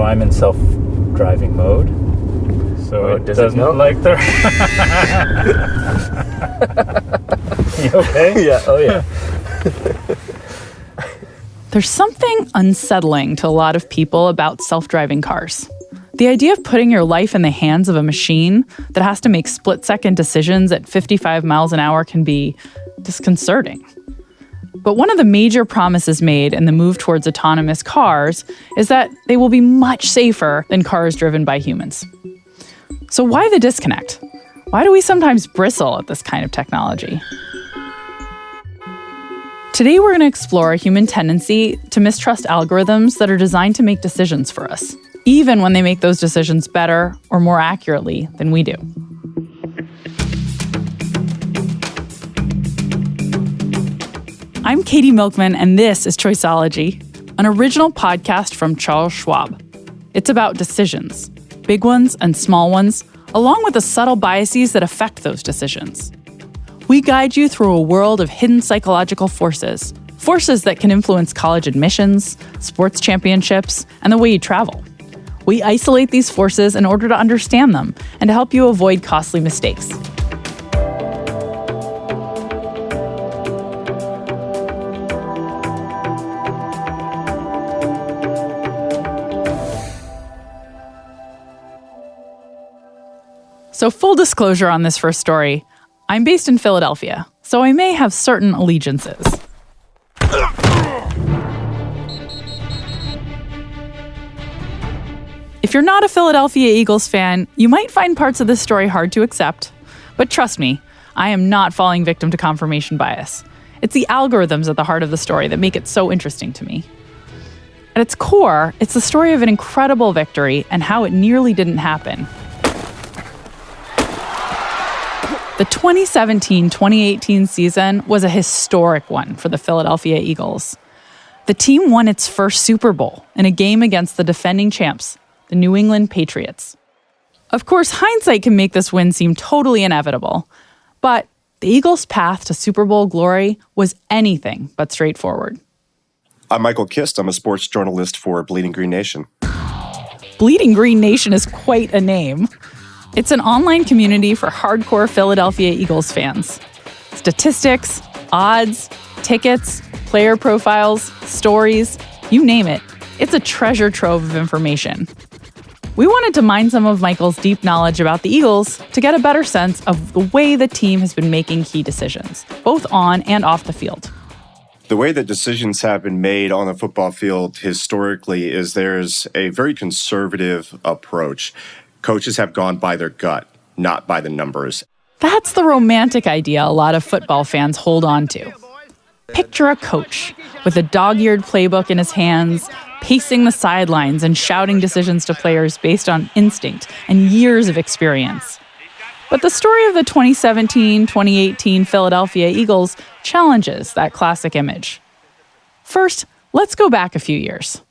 So I'm in self-driving mode. So it doesn't like the... You okay? Yeah, oh yeah. There's something unsettling to a lot of people about self-driving cars. The idea of putting your life in the hands of a machine that has to make split-second decisions at 55 miles an hour can be disconcerting. But one of the major promises made in the move towards autonomous cars is that they will be much safer than cars driven by humans. So why the disconnect? Why do we sometimes bristle at this kind of technology? Today we're going to explore a human tendency to mistrust algorithms that are designed to make decisions for us, even when they make those decisions better or more accurately than we do. I'm Katy Milkman, and this is Choiceology, an original podcast from Charles Schwab. It's about decisions, big ones and small ones, along with the subtle biases that affect those decisions. We guide you through a world of hidden psychological forces that can influence college admissions, sports championships, and the way you travel. We isolate these forces in order to understand them and to help you avoid costly mistakes. So full disclosure on this first story, I'm based in Philadelphia, so I may have certain allegiances. If you're not a Philadelphia Eagles fan, you might find parts of this story hard to accept. But trust me, I am not falling victim to confirmation bias. It's the algorithms at the heart of the story that make it so interesting to me. At its core, it's the story of an incredible victory and how it nearly didn't happen. The 2017-2018 season was a historic one for the Philadelphia Eagles. The team won its first Super Bowl in a game against the defending champs, the New England Patriots. Of course, hindsight can make this win seem totally inevitable, but the Eagles' path to Super Bowl glory was anything but straightforward. I'm Michael Kist. I'm a sports journalist for Bleeding Green Nation. Bleeding Green Nation is quite a name. It's an online community for hardcore Philadelphia Eagles fans. Statistics, odds, tickets, player profiles, stories, you name it. It's a treasure trove of information. We wanted to mine some of Michael's deep knowledge about the Eagles to get a better sense of the way the team has been making key decisions, both on and off the field. The way that decisions have been made on the football field historically is there's a very conservative approach. Coaches have gone by their gut, not by the numbers. That's the romantic idea a lot of football fans hold on to. Picture a coach with a dog-eared playbook in his hands, pacing the sidelines and shouting decisions to players based on instinct and years of experience. But the story of the 2017-2018 Philadelphia Eagles challenges that classic image. First, let's go back a few years.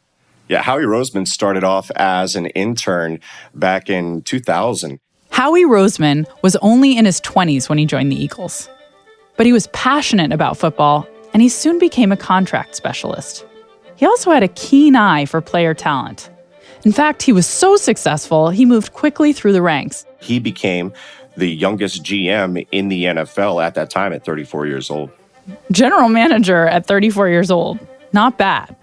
Yeah, Howie Roseman started off as an intern back in 2000. Howie Roseman was only in his 20s when he joined the Eagles. But he was passionate about football, and he soon became a contract specialist. He also had a keen eye for player talent. In fact, he was so successful, he moved quickly through the ranks. He became the youngest GM in the NFL at that time at 34 years old. General manager at 34 years old. Not bad.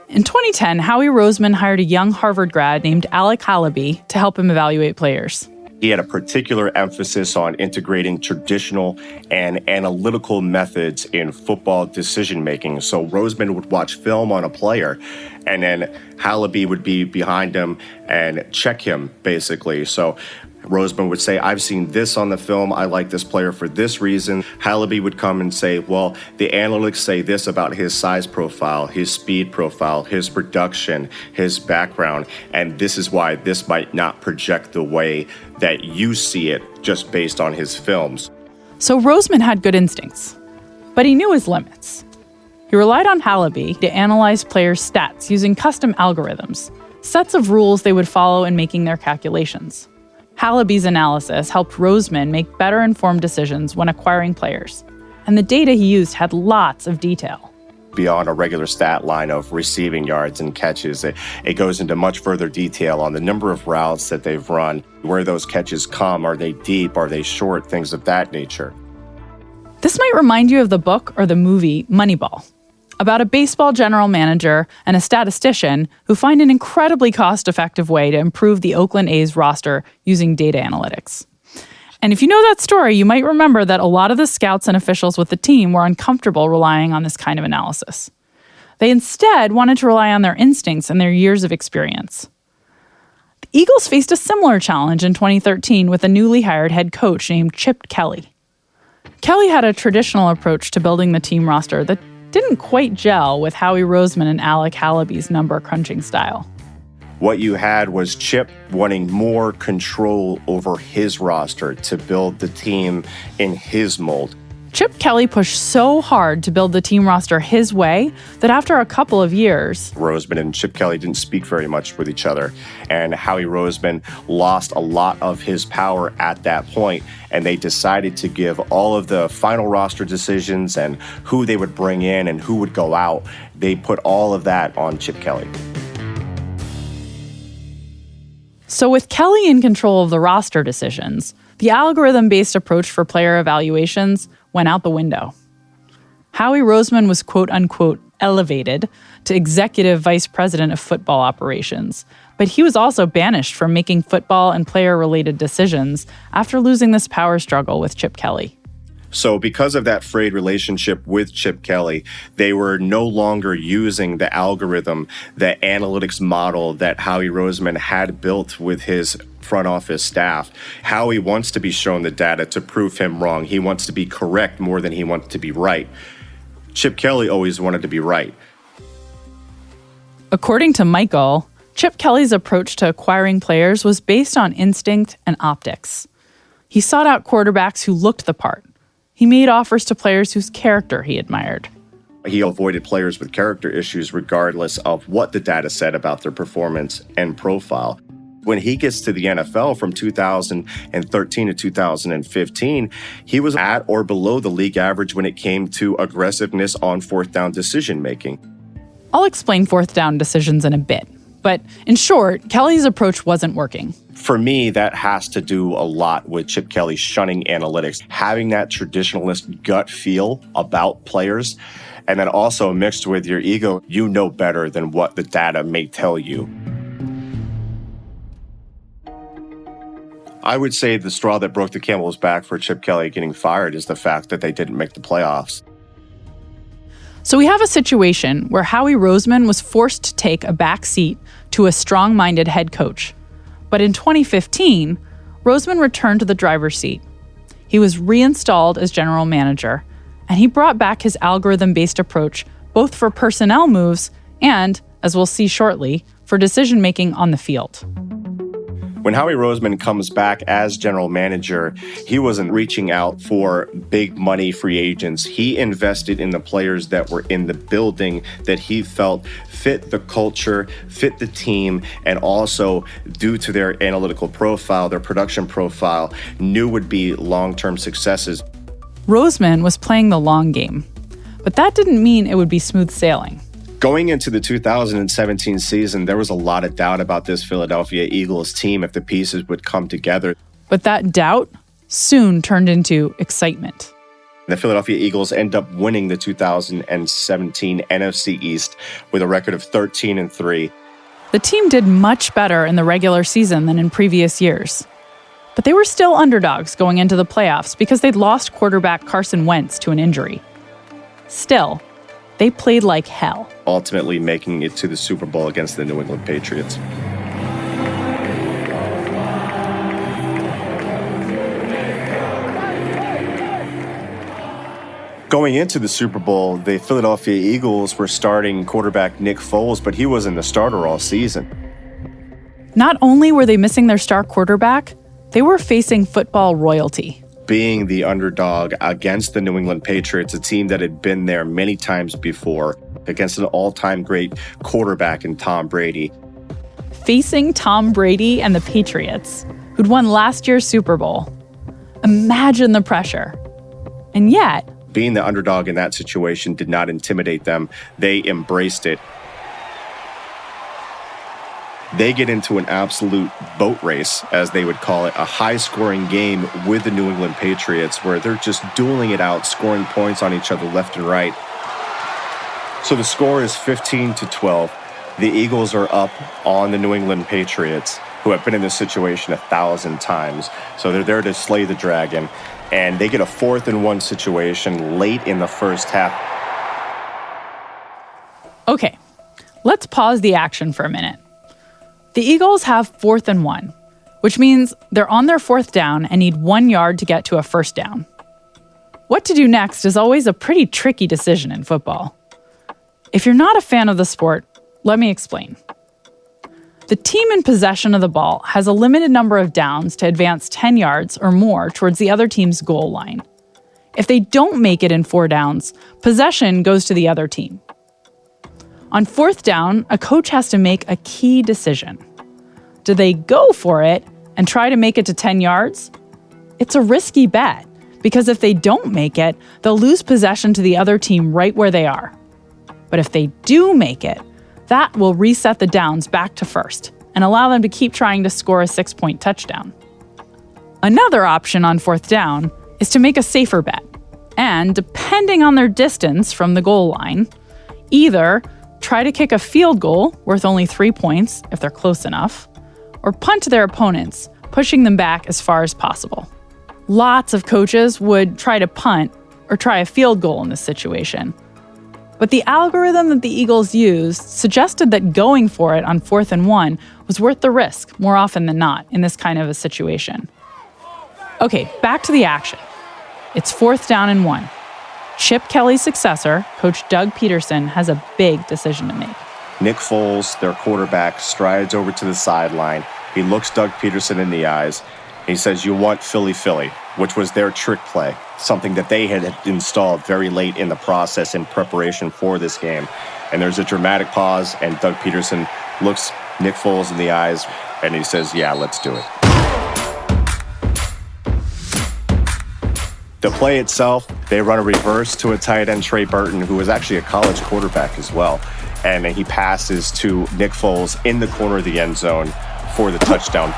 In 2010, Howie Roseman hired a young Harvard grad named Alec Halaby to help him evaluate players. He had a particular emphasis on integrating traditional and analytical methods in football decision-making. So Roseman would watch film on a player, and then Halaby would be behind him and check him, basically. So Roseman would say, I've seen this on the film. I like this player for this reason. Halaby would come and say, well, the analytics say this about his size profile, his speed profile, his production, his background, and this is why this might not project the way that you see it just based on his films. So Roseman had good instincts, but he knew his limits. He relied on Halaby to analyze players' stats using custom algorithms, sets of rules they would follow in making their calculations. Halaby's analysis helped Roseman make better-informed decisions when acquiring players, and the data he used had lots of detail. beyond a regular stat line of receiving yards and catches. It goes into much further detail on the number of routes that they've run, where those catches come. Are they deep? Are they short? Things of that nature. This might remind you of the book or the movie Moneyball, about a baseball general manager and a statistician who find an incredibly cost-effective way to improve the Oakland A's roster using data analytics. And if you know that story, you might remember that a lot of the scouts and officials with the team were uncomfortable relying on this kind of analysis. They instead wanted to rely on their instincts and their years of experience. The Eagles faced a similar challenge in 2013 with a newly hired head coach named Chip Kelly. Kelly had a traditional approach to building the team roster that didn't quite gel with Howie Roseman and Alec Hallaby's number crunching style. What you had was Chip wanting more control over his roster to build the team in his mold. Chip Kelly pushed so hard to build the team roster his way that after a couple of years, Roseman and Chip Kelly didn't speak very much with each other, and Howie Roseman lost a lot of his power at that point, and they decided to give all of the final roster decisions and who they would bring in and who would go out. They put all of that on Chip Kelly. So with Kelly in control of the roster decisions, the algorithm-based approach for player evaluations went out the window. Howie Roseman was quote-unquote elevated to executive vice president of football operations, but he was also banished from making football and player-related decisions after losing this power struggle with Chip Kelly. So because of that frayed relationship with Chip Kelly, they were no longer using the algorithm, the analytics model that Howie Roseman had built with his front office staff. Howie wants to be shown the data to prove him wrong. He wants to be correct more than he wants to be right. Chip Kelly always wanted to be right. According to Michael, Chip Kelly's approach to acquiring players was based on instinct and optics. He sought out quarterbacks who looked the part. He made offers to players whose character he admired. He avoided players with character issues regardless of what the data said about their performance and profile. When he gets to the NFL from 2013 to 2015, he was at or below the league average when it came to aggressiveness on fourth down decision making. I'll explain fourth down decisions in a bit. But in short, Kelly's approach wasn't working. For me, that has to do a lot with Chip Kelly shunning analytics, having that traditionalist gut feel about players, and then also mixed with your ego, you know better than what the data may tell you. I would say the straw that broke the camel's back for Chip Kelly getting fired is the fact that they didn't make the playoffs. So we have a situation where Howie Roseman was forced to take a back seat to a strong-minded head coach. But in 2015, Roseman returned to the driver's seat. He was reinstalled as general manager, and he brought back his algorithm-based approach both for personnel moves and, as we'll see shortly, for decision-making on the field. When Howie Roseman comes back as general manager, he wasn't reaching out for big money free agents. He invested in the players that were in the building that he felt fit the culture, fit the team, and also due to their analytical profile, their production profile, knew would be long-term successes. Roseman was playing the long game, but that didn't mean it would be smooth sailing. Going into the 2017 season, there was a lot of doubt about this Philadelphia Eagles team if the pieces would come together. But that doubt soon turned into excitement. The Philadelphia Eagles end up winning the 2017 NFC East with a record of 13-3. The team did much better in the regular season than in previous years. But they were still underdogs going into the playoffs because they'd lost quarterback Carson Wentz to an injury. Still, they played like hell, ultimately making it to the Super Bowl against the New England Patriots. Going into the Super Bowl, the Philadelphia Eagles were starting quarterback Nick Foles, but he wasn't the starter all season. Not only were they missing their star quarterback, they were facing football royalty. Being the underdog against the New England Patriots, a team that had been there many times before, against an all-time great quarterback in Tom Brady. Facing Tom Brady and the Patriots, who'd won last year's Super Bowl. Imagine the pressure. And yet, being the underdog in that situation did not intimidate them. They embraced it. They get into an absolute boat race, as they would call it, a high-scoring game with the New England Patriots, where they're just dueling it out, scoring points on each other left and right. So the score is 15-12. The Eagles are up on the New England Patriots, who have been in this situation 1,000 times. So they're there to slay the dragon, and they get a 4th-and-1 situation late in the first half. Okay, let's pause the action for a minute. The Eagles have 4th-and-1, which means they're on their 4th down and need 1 yard to get to a first down. What to do next is always a pretty tricky decision in football. If you're not a fan of the sport, let me explain. The team in possession of the ball has a limited number of downs to advance 10 yards or more towards the other team's goal line. If they don't make it in 4 downs, possession goes to the other team. On 4th down, a coach has to make a key decision. Do they go for it and try to make it to 10 yards? It's a risky bet, because if they don't make it, they'll lose possession to the other team right where they are. But if they do make it, that will reset the downs back to first and allow them to keep trying to score a 6-point touchdown. Another option on 4th down is to make a safer bet, and depending on their distance from the goal line, either try to kick a field goal worth only 3 points if they're close enough, or punt to their opponents, pushing them back as far as possible. Lots of coaches would try to punt or try a field goal in this situation. But the algorithm that the Eagles used suggested that going for it on 4th-and-1 was worth the risk more often than not in this kind of a situation. Okay, back to the action. It's 4th down and 1. Chip Kelly's successor, Coach Doug Peterson, has a big decision to make. Nick Foles, their quarterback, strides over to the sideline. He looks Doug Peterson in the eyes. He says, "You want Philly, Philly," which was their trick play, something that they had installed very late in the process in preparation for this game. And there's a dramatic pause, and Doug Peterson looks Nick Foles in the eyes, and he says, "Yeah, let's do it." The play itself, they run a reverse to a tight end, Trey Burton, who was actually a college quarterback as well. And he passes to Nick Foles in the corner of the end zone for the touchdown.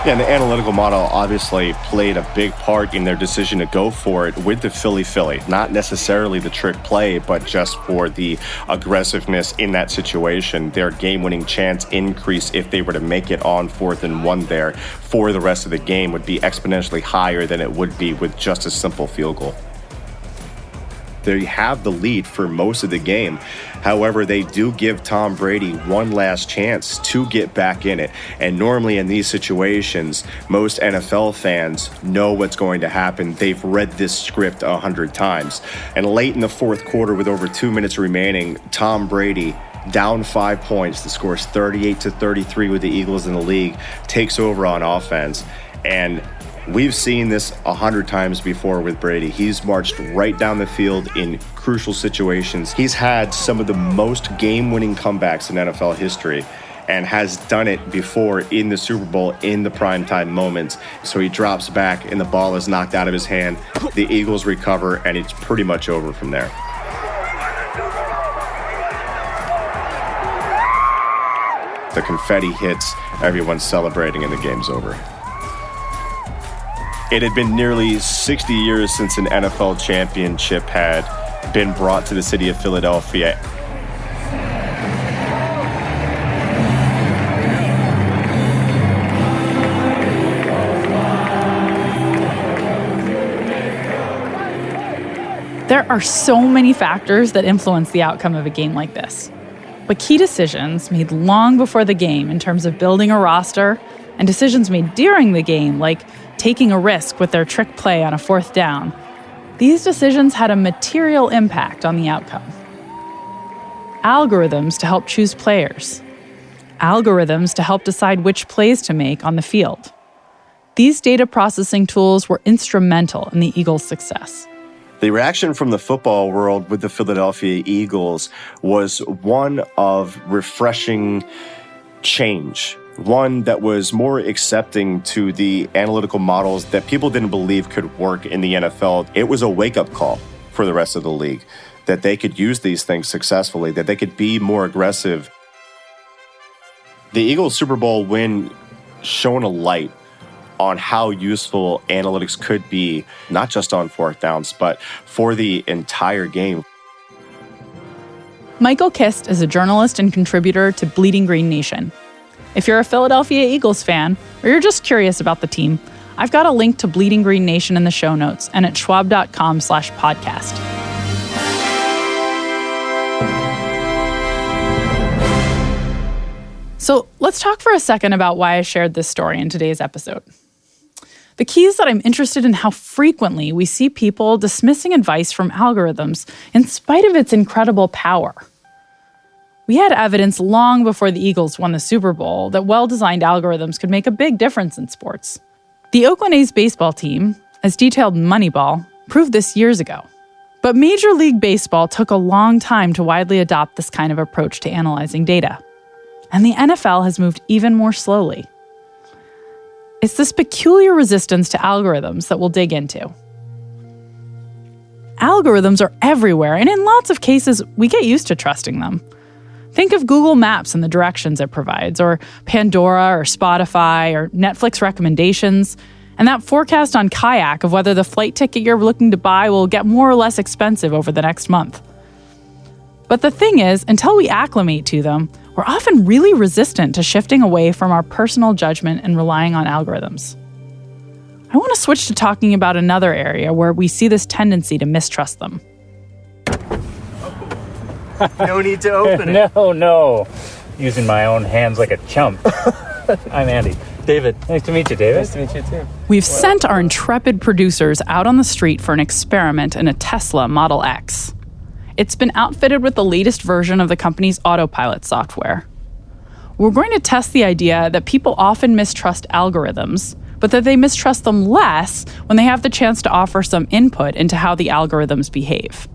Yeah, and the analytical model obviously played a big part in their decision to go for it with the Philly. Not necessarily the trick play, but just for the aggressiveness in that situation. Their game-winning chance increase if they were to make it on 4th-and-1 there for the rest of the game would be exponentially higher than it would be with just a simple field goal. They have the lead for most of the game. However, they do give Tom Brady one last chance to get back in it. And normally in these situations, most NFL fans know what's going to happen. They've read this script 100 times. And late in the 4th quarter, with over 2 minutes remaining, Tom Brady, down 5 points, the score's 38-33 with the Eagles in the league, takes over on offense. And we've seen this 100 times before with Brady. He's marched right down the field in crucial situations. He's had some of the most game-winning comebacks in NFL history and has done it before in the Super Bowl in the primetime moments. So he drops back and the ball is knocked out of his hand. The Eagles recover and it's pretty much over from there. The confetti hits, everyone's celebrating and the game's over. It had been nearly 60 years since an NFL championship had been brought to the city of Philadelphia. There are so many factors that influence the outcome of a game like this. But key decisions made long before the game in terms of building a roster and decisions made during the game, like taking a risk with their trick play on a 4th down, these decisions had a material impact on the outcome. Algorithms to help choose players. Algorithms to help decide which plays to make on the field. These data processing tools were instrumental in the Eagles' success. The reaction from the football world with the Philadelphia Eagles was one of refreshing change. one that was more accepting to the analytical models that people didn't believe could work in the NFL. It was a wake-up call for the rest of the league, that they could use these things successfully, that they could be more aggressive. The Eagles Super Bowl win shone a light on how useful analytics could be, not just on fourth downs, but for the entire game. Michael Kist is a journalist and contributor to Bleeding Green Nation. If you're a Philadelphia Eagles fan, or you're just curious about the team, I've got a link to Bleeding Green Nation in the show notes and at schwab.com/podcast. So let's talk for a second about why I shared this story in today's episode. The key is that I'm interested in how frequently we see people dismissing advice from algorithms in spite of its incredible power. We had evidence long before the Eagles won the Super Bowl that well-designed algorithms could make a big difference in sports. The Oakland A's baseball team, as detailed in Moneyball, proved this years ago. But Major League Baseball took a long time to widely adopt this kind of approach to analyzing data. And the NFL has moved even more slowly. It's this peculiar resistance to algorithms that we'll dig into. Algorithms are everywhere, and in lots of cases, we get used to trusting them. Think of Google Maps and the directions it provides, or Pandora or Spotify or Netflix recommendations, and that forecast on Kayak of whether the flight ticket you're looking to buy will get more or less expensive over the next month. But the thing is, until we acclimate to them, we're often really resistant to shifting away from our personal judgment and relying on algorithms. I want to switch to talking about another area where we see this tendency to mistrust them. No need to open it. No. Using my own hands like a chump. I'm Andy. David. Nice to meet you, David. Nice to meet you, too. We've sent our intrepid producers out on the street for an experiment in a Tesla Model X. It's been outfitted with the latest version of the company's autopilot software. We're going to test the idea that people often mistrust algorithms, but that they mistrust them less when they have the chance to offer some input into how the algorithms behave.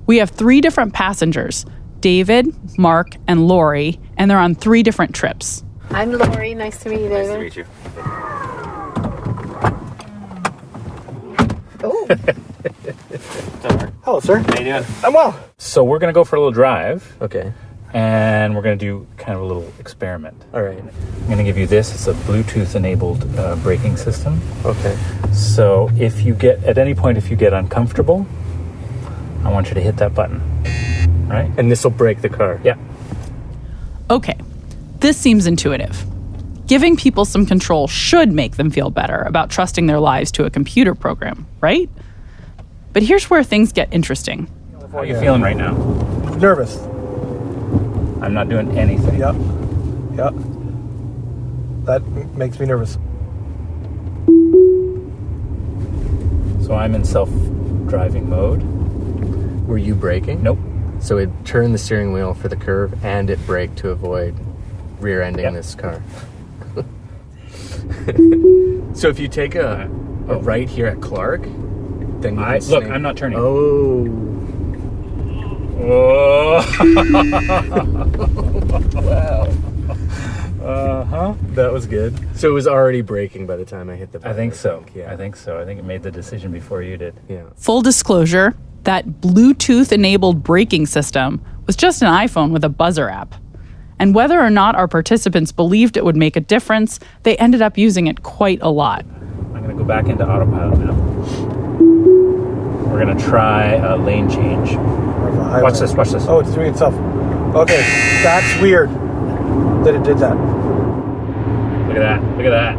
We have 3 different passengers, David, Mark, and Lori, and they're on 3 different trips. I'm Lori. Nice to meet you, David. Nice to meet you. Oh. Hello, sir. How you doing? I'm well. So we're going to go for a little drive, Okay. and we're going to do kind of a little experiment. All right. I'm going to give you this. It's a Bluetooth-enabled braking system. Okay. So if you get, at any point, if you get uncomfortable, I want you to hit that button, right? And this will break the car. Yeah. Okay, this seems intuitive. Giving people some control should make them feel better about trusting their lives to a computer program, right? But here's where things get interesting. How are you feeling right now? Nervous. I'm not doing anything. Yep. That makes me nervous. So I'm in self-driving mode. Were you braking? Nope. So it turned the steering wheel for the curve and it braked to avoid rear-ending this car. So if you take a right here at Clark, then you can Look, I'm not turning. Oh. Wow. That was good. So it was already braking by the time I hit the button. I think so. Yeah. I think so. I think it made the decision before you did. Yeah. Full disclosure, that Bluetooth-enabled braking system was just an iPhone with a buzzer app. And whether or not our participants believed it would make a difference, they ended up using it quite a lot. I'm going to go back into autopilot now. We're going to try a lane change. Watch this. Oh, it's doing itself. Okay, that's weird that it did that. Look at that.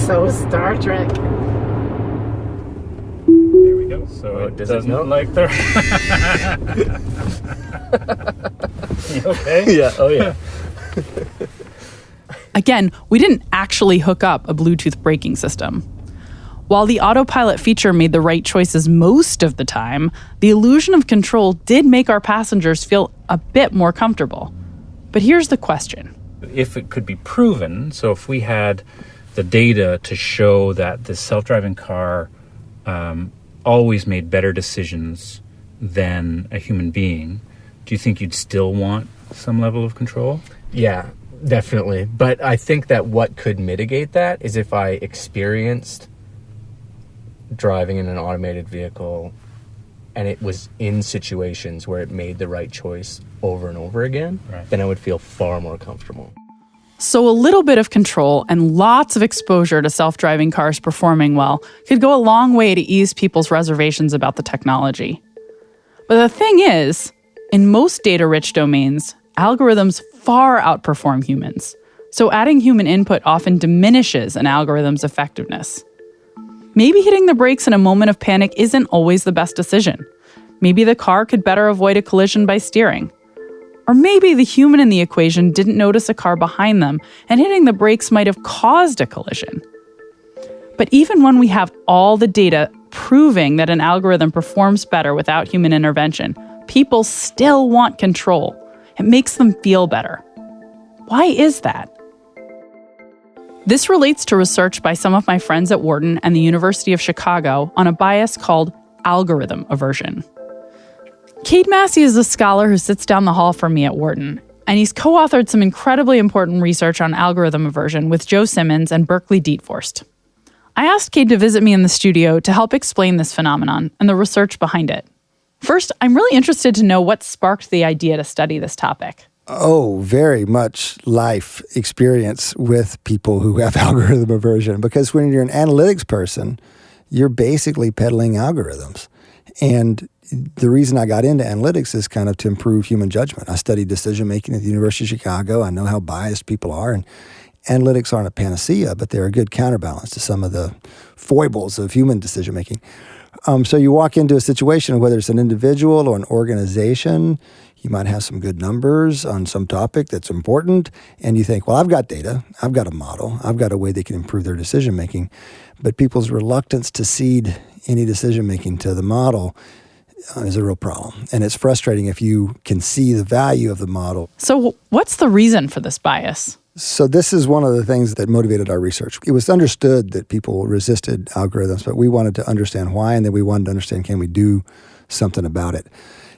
So Star Trek. There we go. So it does it doesn't know? like the... You okay? Yeah. Oh, yeah. Again, we didn't actually hook up a Bluetooth braking system. While the autopilot feature made the right choices most of the time, the illusion of control did make our passengers feel a bit more comfortable. But here's the question. If it could be proven, so if we had the data to show that the self-driving car always made better decisions than a human being, do you think you'd still want some level of control? Yeah, definitely. But I think that what could mitigate that is if I experienced driving in an automated vehicle and it was in situations where it made the right choice over and over again, then I would feel far more comfortable. So a little bit of control and lots of exposure to self-driving cars performing well could go a long way to ease people's reservations about the technology. But the thing is, in most data-rich domains, algorithms far outperform humans. So adding human input often diminishes an algorithm's effectiveness. Maybe hitting the brakes in a moment of panic isn't always the best decision. Maybe the car could better avoid a collision by steering. Or maybe the human in the equation didn't notice a car behind them, and hitting the brakes might have caused a collision. But even when we have all the data proving that an algorithm performs better without human intervention, people still want control. It makes them feel better. Why is that? This relates to research by some of my friends at Wharton and the University of Chicago on a bias called algorithm aversion. Cade Massey is a scholar who sits down the hall from me at Wharton, and he's co-authored some incredibly important research on algorithm aversion with Joe Simmons and Berkeley Dietforst. I asked Cade to visit me in the studio to help explain this phenomenon and the research behind it. First, I'm really interested to know what sparked the idea to study this topic. Oh, very much life experience with people who have algorithm aversion. Because when you're an analytics person, you're basically peddling algorithms. And the reason I got into analytics is kind of to improve human judgment. I studied decision making at the University of Chicago. I know how biased people are. And analytics aren't a panacea, but they're a good counterbalance to some of the foibles of human decision making. So you walk into a situation, whether it's an individual or an organization, you might have some good numbers on some topic that's important, and you think, well, I've got data, I've got a model, I've got a way they can improve their decision-making. But people's reluctance to cede any decision-making to the model is a real problem. And it's frustrating if you can see the value of the model. So what's the reason for this bias? So this is one of the things that motivated our research. It was understood that people resisted algorithms, but we wanted to understand why, and then we wanted to understand, can we do something about it?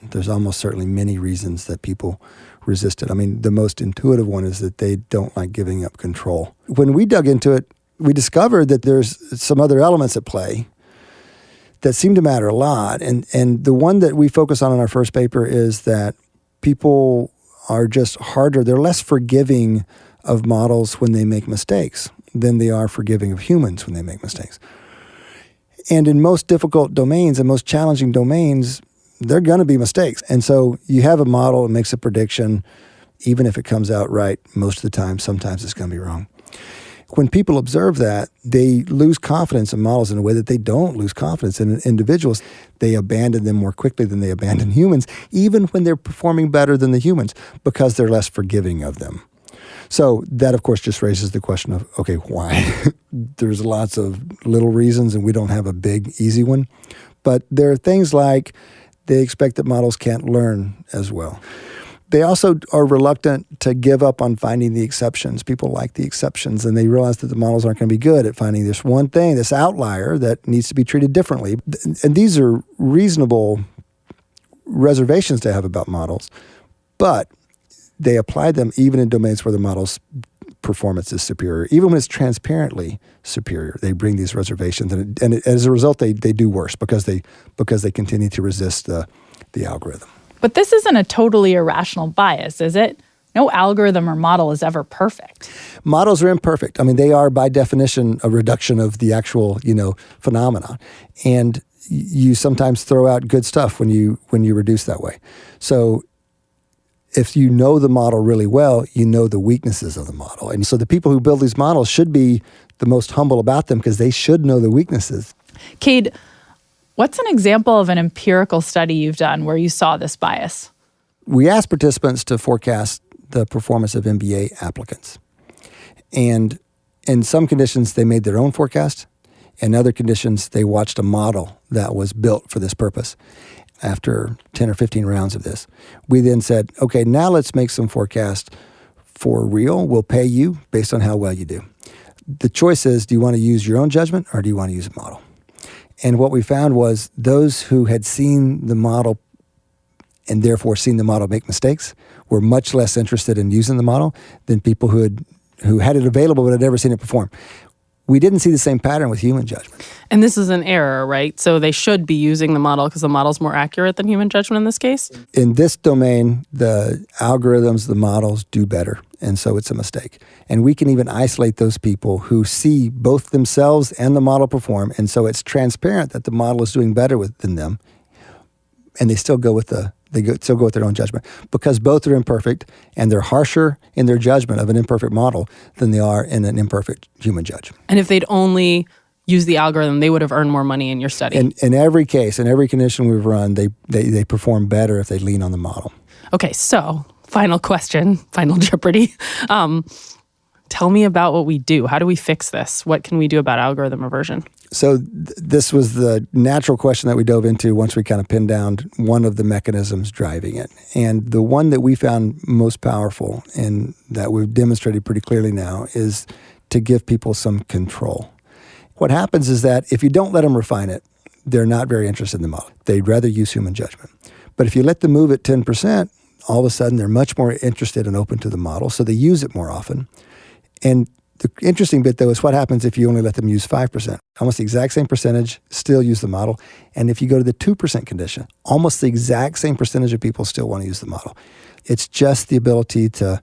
There's almost certainly many reasons that people resist it. I mean, the most intuitive one is that they don't like giving up control. When we dug into it, we discovered that there's some other elements at play that seem to matter a lot. And the one that we focus on in our first paper is that people are just harder, they're less forgiving of models when they make mistakes than they are forgiving of humans when they make mistakes. And in most difficult domains and most challenging domains, there are going to be mistakes. And so you have a model that makes a prediction, even if it comes out right most of the time, sometimes it's going to be wrong. When people observe that, they lose confidence in models in a way that they don't lose confidence in individuals. They abandon them more quickly than they abandon humans, even when they're performing better than the humans, because they're less forgiving of them. So that, of course, just raises the question of, okay, why? There's lots of little reasons, and we don't have a big, easy one. But there are things like they expect that models can't learn as well. They also are reluctant to give up on finding the exceptions. People like the exceptions, and they realize that the models aren't going to be good at finding this one thing, this outlier that needs to be treated differently. And these are reasonable reservations to have about models, but they apply them even in domains where the model's performance is superior. Even when it's transparently superior, they bring these reservations, and as a result, they do worse because they continue to resist the algorithm. But this isn't a totally irrational bias, is it? No algorithm or model is ever perfect. Models are imperfect. I mean, they are by definition a reduction of the actual, phenomenon. And you sometimes throw out good stuff when you reduce that way. So if you know the model really well, you know the weaknesses of the model. And so the people who build these models should be the most humble about them because they should know the weaknesses. Cade, what's an example of an empirical study you've done where you saw this bias? We asked participants to forecast the performance of MBA applicants. And in some conditions, they made their own forecast. In other conditions, they watched a model that was built for this purpose. After 10 or 15 rounds of this, we then said, okay, now let's make some forecast for real. We'll pay you based on how well you do. The choice is, do you want to use your own judgment or do you want to use a model? And what we found was those who had seen the model and therefore seen the model make mistakes were much less interested in using the model than people who had it available but had never seen it perform. We didn't see the same pattern with human judgment. And this is an error, right? So they should be using the model because the model's more accurate than human judgment in this case? In this domain, the algorithms, the models do better, and so it's a mistake. And we can even isolate those people who see both themselves and the model perform, and so it's transparent that the model is doing better than them, and they still go with their own judgment because both are imperfect, and they're harsher in their judgment of an imperfect model than they are in an imperfect human judge. And if they'd only use the algorithm, they would have earned more money in your study. In every case, in every condition we've run, they perform better if they lean on the model. Okay, so final question, final Jeopardy. Tell me about what we do. How do we fix this? What can we do about algorithm aversion? So this was the natural question that we dove into once we kind of pinned down one of the mechanisms driving it. And the one that we found most powerful and that we've demonstrated pretty clearly now is to give people some control. What happens is that if you don't let them refine it, they're not very interested in the model. They'd rather use human judgment. But if you let them move at 10%, all of a sudden they're much more interested and open to the model, so they use it more often. And the interesting bit, though, is what happens if you only let them use 5%. Almost the exact same percentage still use the model. And if you go to the 2% condition, almost the exact same percentage of people still want to use the model. It's just the ability to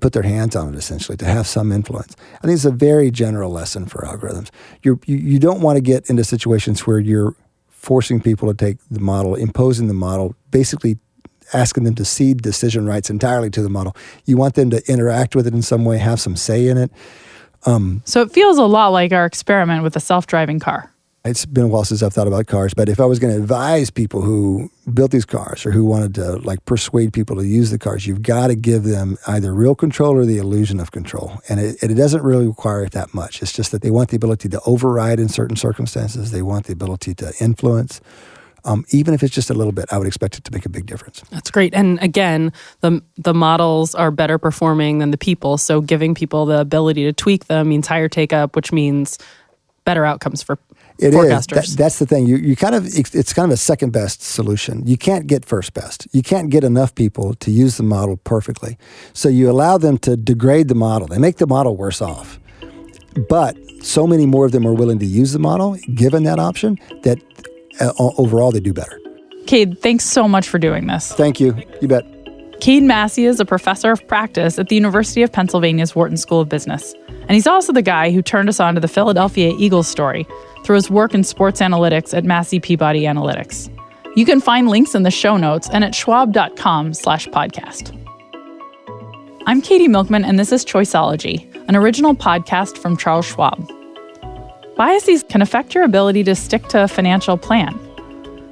put their hands on it, essentially, to have some influence. I think it's a very general lesson for algorithms. You don't want to get into situations where you're forcing people to take the model, imposing the model, basically asking them to cede decision rights entirely to the model. You want them to interact with it in some way, have some say in it. So it feels a lot like our experiment with the self-driving car. It's been a while since I've thought about cars, but if I was going to advise people who built these cars or who wanted to persuade people to use the cars, you've got to give them either real control or the illusion of control. And it doesn't really require it that much. It's just that they want the ability to override in certain circumstances. They want the ability to influence. Even if it's just a little bit, I would expect it to make a big difference. That's great. And again, the models are better performing than the people. So giving people the ability to tweak them means higher take up, which means better outcomes for forecasters. That's the thing. It's kind of a second best solution. You can't get first best. You can't get enough people to use the model perfectly. So you allow them to degrade the model. They make the model worse off. But so many more of them are willing to use the model, given that option, that overall they do better. Cade, thanks so much for doing this. Thank you. You bet. Cade Massey is a professor of practice at the University of Pennsylvania's Wharton School of Business. And he's also the guy who turned us on to the Philadelphia Eagles story through his work in sports analytics at Massey Peabody Analytics. You can find links in the show notes and at schwab.com/podcast. I'm Katie Milkman, and this is Choiceology, an original podcast from Charles Schwab. Biases can affect your ability to stick to a financial plan.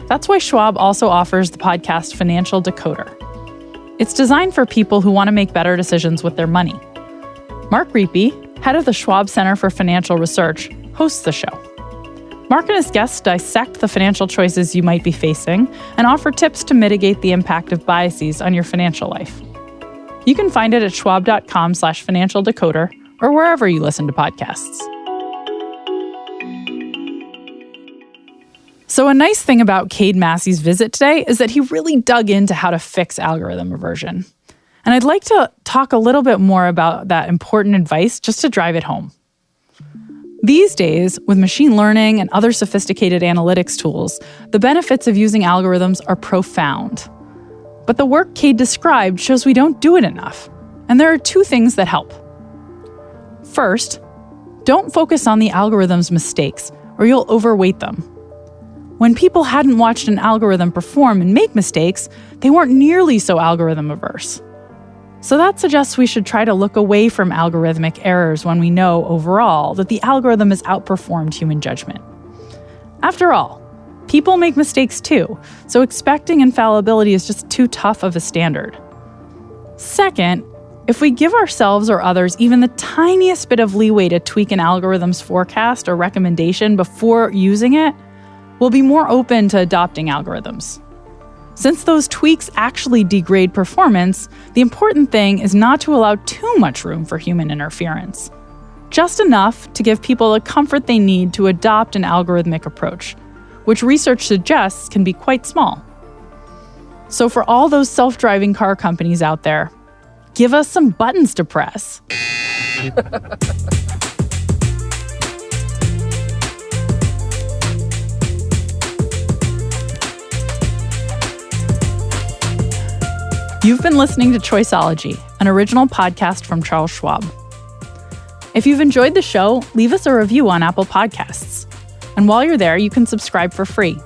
That's why Schwab also offers the podcast Financial Decoder. It's designed for people who want to make better decisions with their money. Mark Riepe, head of the Schwab Center for Financial Research, hosts the show. Mark and his guests dissect the financial choices you might be facing and offer tips to mitigate the impact of biases on your financial life. You can find it at schwab.com/financial decoder or wherever you listen to podcasts. So a nice thing about Cade Massey's visit today is that he really dug into how to fix algorithm aversion. And I'd like to talk a little bit more about that important advice just to drive it home. These days, with machine learning and other sophisticated analytics tools, the benefits of using algorithms are profound. But the work Cade described shows we don't do it enough. And there are two things that help. First, don't focus on the algorithm's mistakes, or you'll overweight them. When people hadn't watched an algorithm perform and make mistakes, they weren't nearly so algorithm averse. So that suggests we should try to look away from algorithmic errors when we know overall that the algorithm has outperformed human judgment. After all, people make mistakes too, so expecting infallibility is just too tough of a standard. Second, if we give ourselves or others even the tiniest bit of leeway to tweak an algorithm's forecast or recommendation before using it, we'll be more open to adopting algorithms. Since those tweaks actually degrade performance, the important thing is not to allow too much room for human interference. Just enough to give people the comfort they need to adopt an algorithmic approach, which research suggests can be quite small. So for all those self-driving car companies out there, give us some buttons to press. You've been listening to Choiceology, an original podcast from Charles Schwab. If you've enjoyed the show, leave us a review on Apple Podcasts. And while you're there, you can subscribe for free.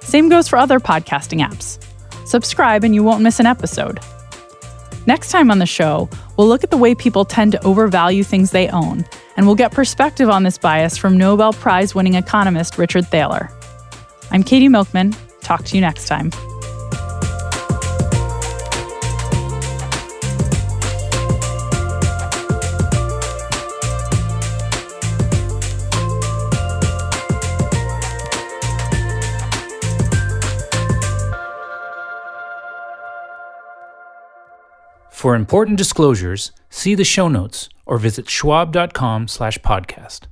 Same goes for other podcasting apps. Subscribe and you won't miss an episode. Next time on the show, we'll look at the way people tend to overvalue things they own, and we'll get perspective on this bias from Nobel Prize-winning economist Richard Thaler. I'm Katy Milkman. Talk to you next time. For important disclosures, see the show notes or visit schwab.com/podcast.